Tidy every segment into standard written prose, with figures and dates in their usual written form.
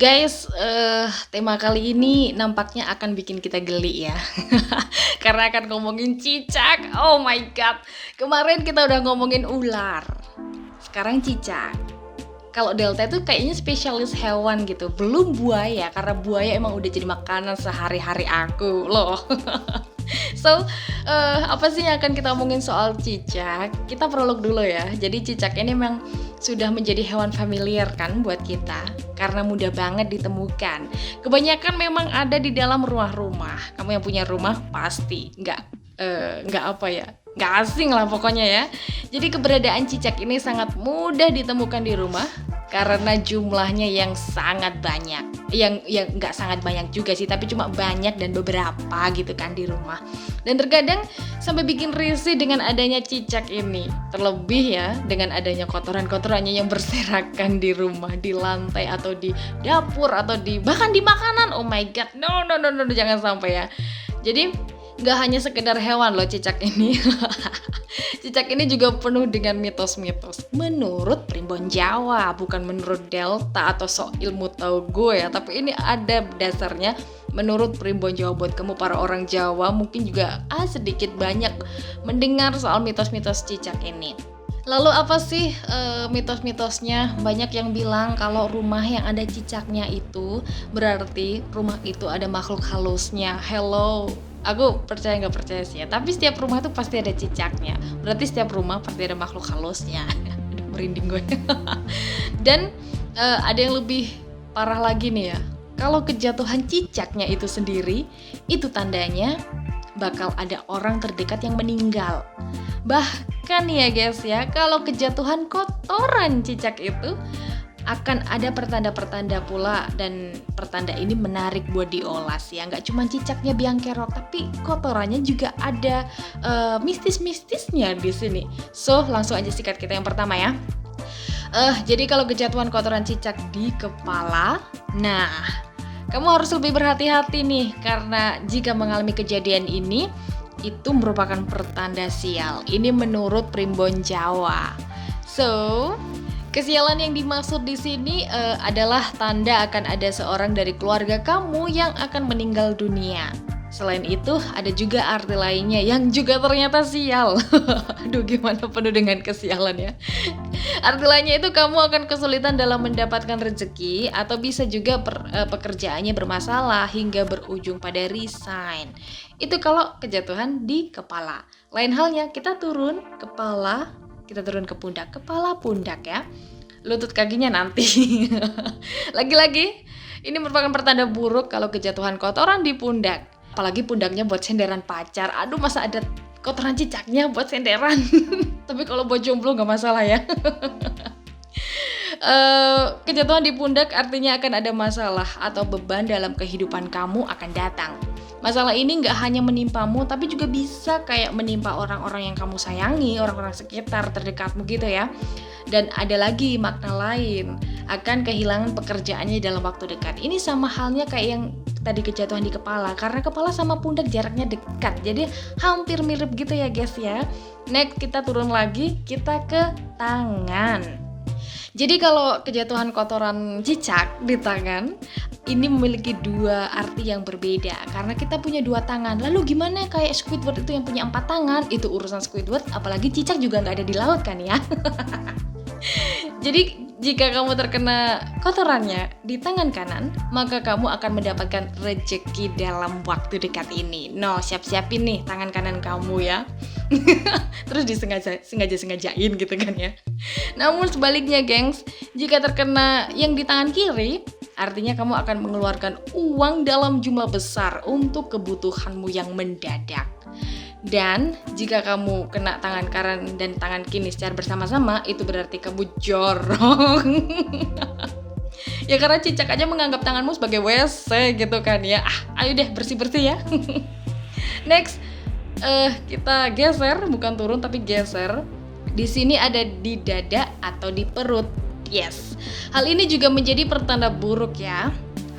Guys, tema kali ini nampaknya akan bikin kita geli ya. Karena akan ngomongin cicak. Oh my god. Kemarin kita udah ngomongin ular. Sekarang cicak. Kalau Delta itu kayaknya spesialis hewan gitu. Belum buaya, karena buaya emang udah jadi makanan sehari-hari aku loh. So, apa sih yang akan kita omongin soal cicak? Kita prolog dulu ya. Jadi cicak ini memang sudah menjadi hewan familiar kan buat kita, karena mudah banget ditemukan. Kebanyakan memang ada di dalam rumah-rumah. Kamu yang punya rumah pasti nggak asing lah pokoknya ya. Jadi keberadaan cicak ini sangat mudah ditemukan di rumah karena jumlahnya yang sangat banyak. Yang nggak sangat banyak juga sih, tapi cuma banyak dan beberapa gitu kan di rumah. Dan terkadang sampai bikin risih dengan adanya cicak ini. Terlebih ya dengan adanya kotoran-kotorannya yang berserakan di rumah, di lantai atau di dapur atau bahkan di makanan. Oh my god, no, jangan sampai ya. Jadi nggak hanya sekedar hewan loh cicak ini. Cicak ini juga penuh dengan mitos-mitos. Menurut Primbon Jawa, bukan menurut Delta atau sok ilmu tahu gue ya, tapi ini ada dasarnya menurut Primbon Jawa. Buat kamu para orang Jawa mungkin juga sedikit banyak mendengar soal mitos-mitos cicak ini. Lalu apa sih mitos-mitosnya? Banyak yang bilang kalau rumah yang ada cicaknya itu berarti rumah itu ada makhluk halusnya. Hello, aku percaya nggak percaya sih ya, tapi setiap rumah itu pasti ada cicaknya. Berarti setiap rumah pasti ada makhluk halusnya. Aduh, merinding gue. Dan ada yang lebih parah lagi nih ya. Kalau kejatuhan cicaknya itu sendiri, itu tandanya bakal ada orang terdekat yang meninggal. Bahkan ya guys ya, kalau kejatuhan kotoran cicak itu akan ada pertanda-pertanda pula, dan pertanda ini menarik buat diolah ya. Nggak cuma cicaknya biang kerok, tapi kotorannya juga ada mistis-mistisnya di sini. So langsung aja sikat kita yang pertama ya. Jadi kalau kejatuhan kotoran cicak di kepala, nah kamu harus lebih berhati-hati nih, karena jika mengalami kejadian ini itu merupakan pertanda sial. Ini menurut Primbon Jawa. So, kesialan yang dimaksud di sini adalah tanda akan ada seorang dari keluarga kamu yang akan meninggal dunia. Selain itu, ada juga arti lainnya yang juga ternyata sial. Aduh, gimana penuh dengan kesialan ya. Arti lainnya itu kamu akan kesulitan dalam mendapatkan rezeki, atau bisa juga pekerjaannya bermasalah hingga berujung pada resign. Itu kalau kejatuhan di kepala. Lain halnya, kita turun kepala, kita turun ke pundak, kepala pundak ya. Lutut kakinya nanti. Lagi-lagi, ini merupakan pertanda buruk kalau kejatuhan kotoran di pundak. Apalagi pundaknya buat senderan pacar. Aduh, masa ada kotoran cicaknya buat senderan. Tapi kalau buat jomblo gak masalah ya. Kejatuhan di pundak artinya akan ada masalah atau beban dalam kehidupan kamu akan datang. Masalah ini gak hanya menimpamu, tapi juga bisa kayak menimpa orang-orang yang kamu sayangi, orang-orang sekitar terdekatmu gitu ya. Dan ada lagi makna lain, akan kehilangan pekerjaannya dalam waktu dekat. Ini sama halnya kayak yang tadi kejatuhan di kepala, karena kepala sama pundak jaraknya dekat, jadi hampir mirip gitu ya guys ya. Next kita turun lagi, kita ke tangan. Jadi kalau kejatuhan kotoran cicak di tangan, ini memiliki dua arti yang berbeda, karena kita punya dua tangan. Lalu gimana kayak Squidward itu yang punya 4 tangan? Itu urusan Squidward, apalagi cicak juga nggak ada di laut kan ya. Jadi jika kamu terkena kotorannya di tangan kanan, maka kamu akan mendapatkan rezeki dalam waktu dekat ini. No, siap-siapin nih tangan kanan kamu ya. Terus disengaja-sengajain gitu kan ya. Namun sebaliknya gengs, jika terkena yang di tangan kiri, artinya kamu akan mengeluarkan uang dalam jumlah besar untuk kebutuhanmu yang mendadak. Dan jika kamu kena tangan kanan dan tangan kiri secara bersama-sama, itu berarti kamu jorong. Ya karena cicak aja menganggap tanganmu sebagai WC gitu kan ya. Ayo deh bersih-bersih ya. Next, kita geser, bukan turun tapi geser. Di sini ada di dada atau di perut. Yes. Hal ini juga menjadi pertanda buruk ya.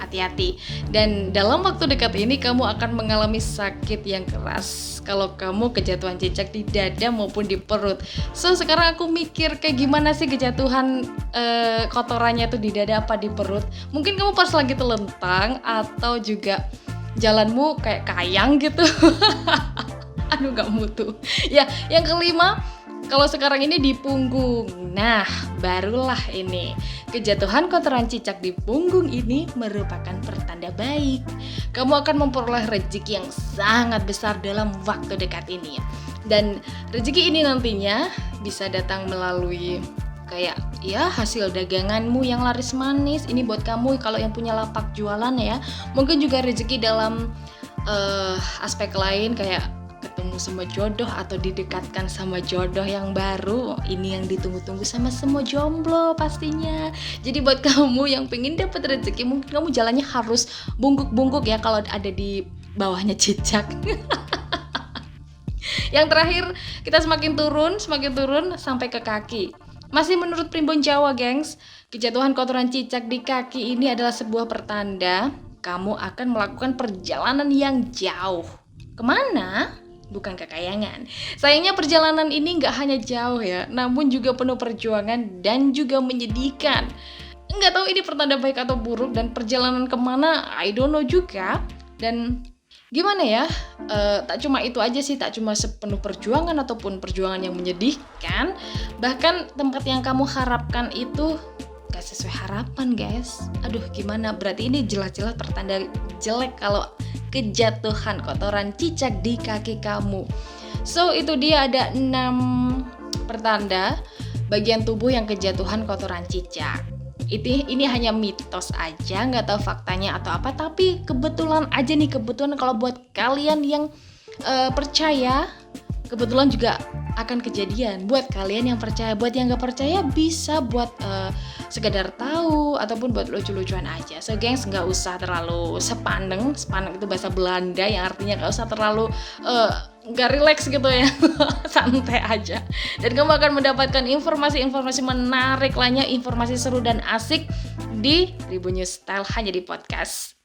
hati-hati. Dan dalam waktu dekat ini kamu akan mengalami sakit yang keras kalau kamu kejatuhan cicak di dada maupun di perut. So sekarang aku mikir kayak gimana sih kejatuhan kotorannya tuh di dada apa di perut. Mungkin kamu pas lagi telentang atau juga jalanmu kayak kayang gitu. Aduh gak mutu. Ya, yang kelima, kalau sekarang ini di punggung. Nah, barulah ini. Kejatuhan kotoran cicak di punggung ini merupakan pertanda baik. Kamu akan memperoleh rezeki yang sangat besar dalam waktu dekat ini ya. Dan rezeki ini nantinya bisa datang melalui kayak ya hasil daganganmu yang laris manis. Ini buat kamu kalau yang punya lapak jualan ya. Mungkin juga rezeki dalam aspek lain kayak ketemu sama jodoh atau didekatkan sama jodoh yang baru. Ini yang ditunggu-tunggu sama semua jomblo pastinya. Jadi buat kamu yang pengen dapat rezeki, mungkin kamu jalannya harus bungkuk-bungkuk ya kalau ada di bawahnya cicak. Yang terakhir, kita semakin turun sampai ke kaki. Masih menurut Primbon Jawa, gengs, kejatuhan kotoran cicak di kaki ini adalah sebuah pertanda kamu akan melakukan perjalanan yang jauh. Kemana? Bukan ke kayangan. Sayangnya perjalanan ini nggak hanya jauh ya, namun juga penuh perjuangan dan juga menyedihkan. Nggak tahu ini pertanda baik atau buruk dan perjalanan kemana, I don't know juga. Dan gimana ya, tak cuma itu aja sih, tak cuma sepenuh perjuangan ataupun perjuangan yang menyedihkan. Bahkan tempat yang kamu harapkan itu gak sesuai harapan guys. Aduh gimana, berarti ini jelas-jelas pertanda jelek kalau kejatuhan kotoran cicak di kaki kamu. So itu dia ada 6 pertanda bagian tubuh yang kejatuhan kotoran cicak. Ini hanya mitos aja, nggak tahu faktanya atau apa, tapi kebetulan aja nih, kebetulan kalau buat kalian yang percaya, kebetulan juga akan kejadian. Buat kalian yang percaya, buat yang nggak percaya bisa buat sekedar tahu ataupun buat lucu-lucuan aja. So gengs, nggak usah terlalu sepaneng itu bahasa Belanda yang artinya nggak usah terlalu nggak relax gitu ya. Santai aja. Dan kamu akan mendapatkan informasi-informasi menarik lainnya, informasi seru dan asik di Tribun News Style hanya di podcast.